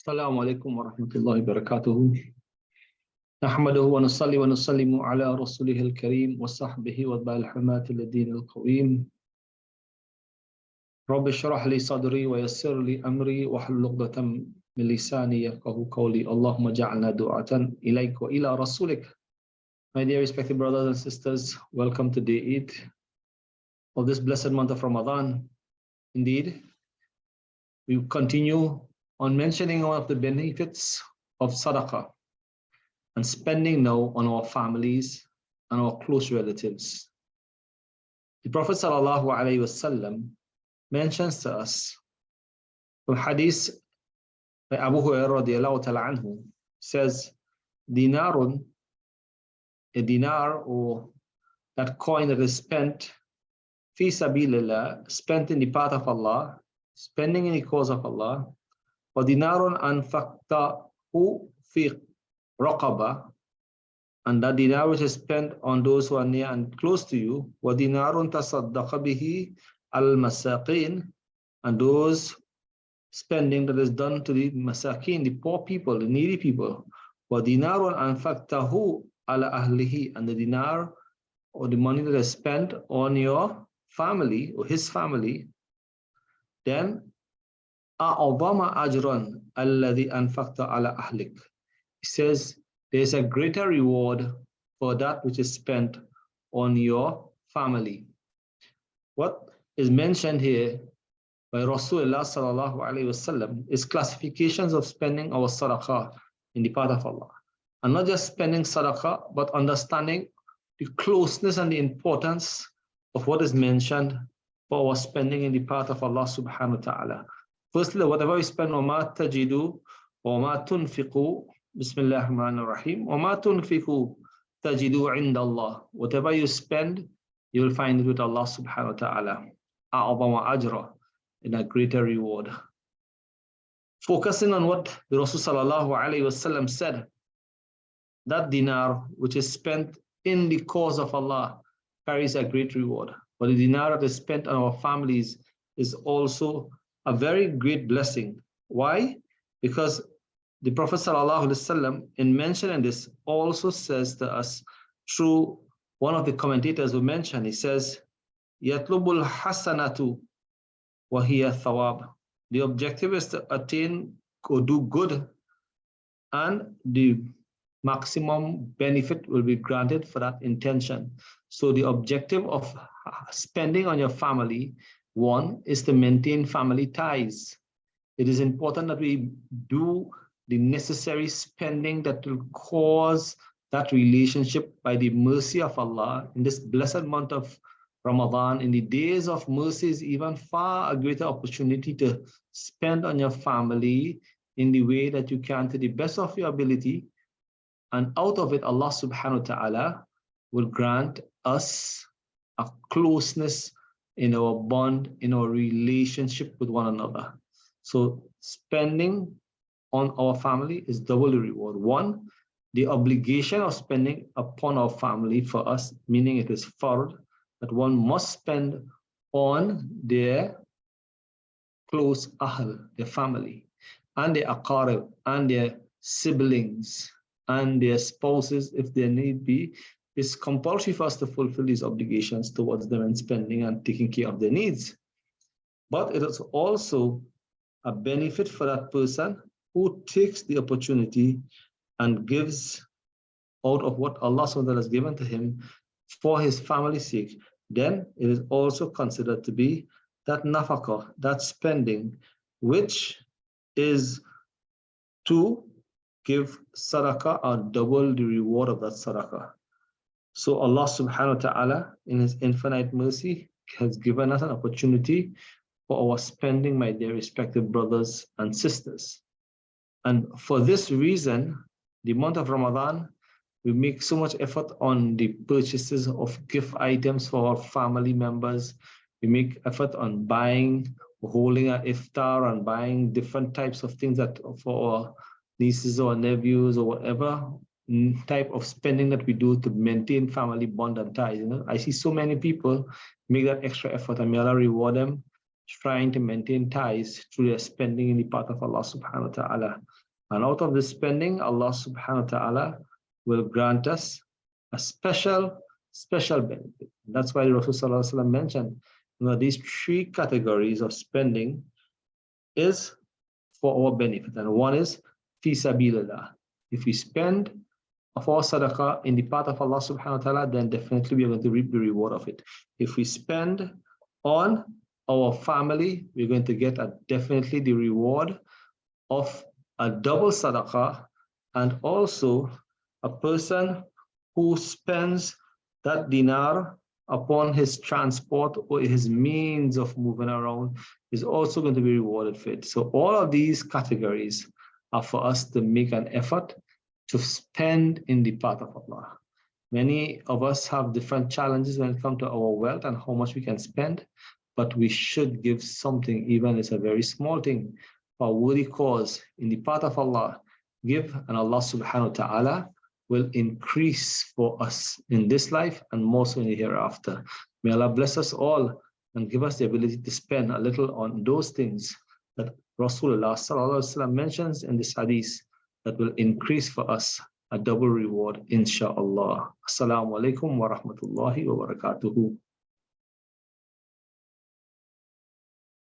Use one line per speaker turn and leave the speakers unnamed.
السلام عليكم ورحمة الله وبركاته. نحمده ونصلي ونسلم على رسوله الكريم وصحبه واتباع الحماة الدين القويم. رب اشرح لي صدري ويسر لي أمري واحلل عقدة من لساني يفقهوا قولي. اللهم اجعلنا دعاة إليك وإلى رسولك. My dear respected brothers and sisters, welcome to day 8 of this blessed month of Ramadan. Indeed, we continue on mentioning one of the benefits of sadaqah and spending now on our families and our close relatives. The Prophet ﷺ mentions to us from hadith by Abu Hurairah radiallahu ta'ala anhu, says, dinarun, a dinar or that coin that is spent fi sabilillah, spent in the path of Allah, spending in the cause of Allah, or dinarun anfaqtahu fi raqaba, and that dinar which is spent on those who are near and close to you, wa dinarun tasaddaqa bihi al masaqin, and those spending that is done to the masakin, the poor people, the needy people, wa dinarun anfaqtahu ala ahlihi, and the dinar or the money that is spent on your family or his family, then a'adama ajran alladhi anfaqta ala ahlik. It says there's a greater reward for that which is spent on your family. What is mentioned here by Rasulullah sallallahu alaihi wasallam is classifications of spending our sadaqah in the path of Allah. And not just spending sadaqah, but understanding the closeness and the importance of what is mentioned for our spending in the path of Allah subhanahu wa ta'ala. Firstly, whatever you spend, وَمَا تَجِدُوا وَمَا تُنْفِقُوا Bismillah ar-Rahman ar-Rahim. وَمَا تُنْفِقُوا تَجِدُوا عِنْدَ اللَّهِ. Whatever you spend, you will find it with Allah subhanahu wa ta'ala. أَعْظَمَ أَجْرًا, in a greater reward. Focusing on what the Rasul sallallahu alayhi wasallam said, that dinar which is spent in the cause of Allah carries a great reward. But the dinar that is spent on our families is also a very great blessing. Why? Because the Prophet ﷺ, in mentioning this, also says to us through one of the commentators who mentioned, he says, Yatlubul Hasanatu wa hiya thawab. The objective is to attain or do good, and the maximum benefit will be granted for that intention. So the objective of spending on your family, one, is to maintain family ties. It is important that we do the necessary spending that will cause that relationship by the mercy of Allah in this blessed month of Ramadan. In the days of mercy is even far a greater opportunity to spend on your family in the way that you can to the best of your ability. And out of it, Allah subhanahu wa ta'ala will grant us a closeness in our bond, in our relationship with one another. So spending on our family is double the reward. One, the obligation of spending upon our family for us, meaning it is fard, that one must spend on their close ahl, their family, and their aqarib, and their siblings, and their spouses, if there need be. It's compulsory for us to fulfill these obligations towards them and spending and taking care of their needs. But it is also a benefit for that person who takes the opportunity and gives out of what Allah subhanahu wa ta'ala has given to him for his family's sake. Then it is also considered to be that nafaqah, that spending, which is to give sadaqah or double the reward of that sadaqah. So Allah subhanahu wa ta'ala, in his infinite mercy, has given us an opportunity for our spending, my dear respected brothers and sisters. And for this reason, the month of Ramadan, we make so much effort on the purchases of gift items for our family members. We make effort on buying, holding an iftar, and buying different types of things that for our nieces or nephews or whatever type of spending that we do to maintain family bond and ties. You know, I see so many people make that extra effort, and may Allah reward them trying to maintain ties through their spending in the path of Allah subhanahu wa ta'ala. And out of this spending, Allah subhanahu wa ta'ala will grant us a special benefit. That's why the Rasul sallallahu alaihi wasallam mentioned, these three categories of spending is for our benefit. And one is fi sabilillah. If we spend of our sadaqah in the path of Allah subhanahu wa ta'ala, then definitely we are going to reap the reward of it. If we spend on our family, we're going to get definitely the reward of a double sadaqah, and also a person who spends that dinar upon his transport or his means of moving around is also going to be rewarded for it. So all of these categories are for us to make an effort to spend in the path of Allah. Many of us have different challenges when it comes to our wealth and how much we can spend, but we should give something, even if it's a very small thing, for a worthy cause in the path of Allah. Give, and Allah subhanahu wa ta'ala will increase for us in this life and more so in the hereafter. May Allah bless us all and give us the ability to spend a little on those things that Rasulullah sallallahu alaihi wasallam mentions in this hadith that will increase for us a double reward, inshallah. Assalamu alaikum wa rahmatullahi wa barakatuhu.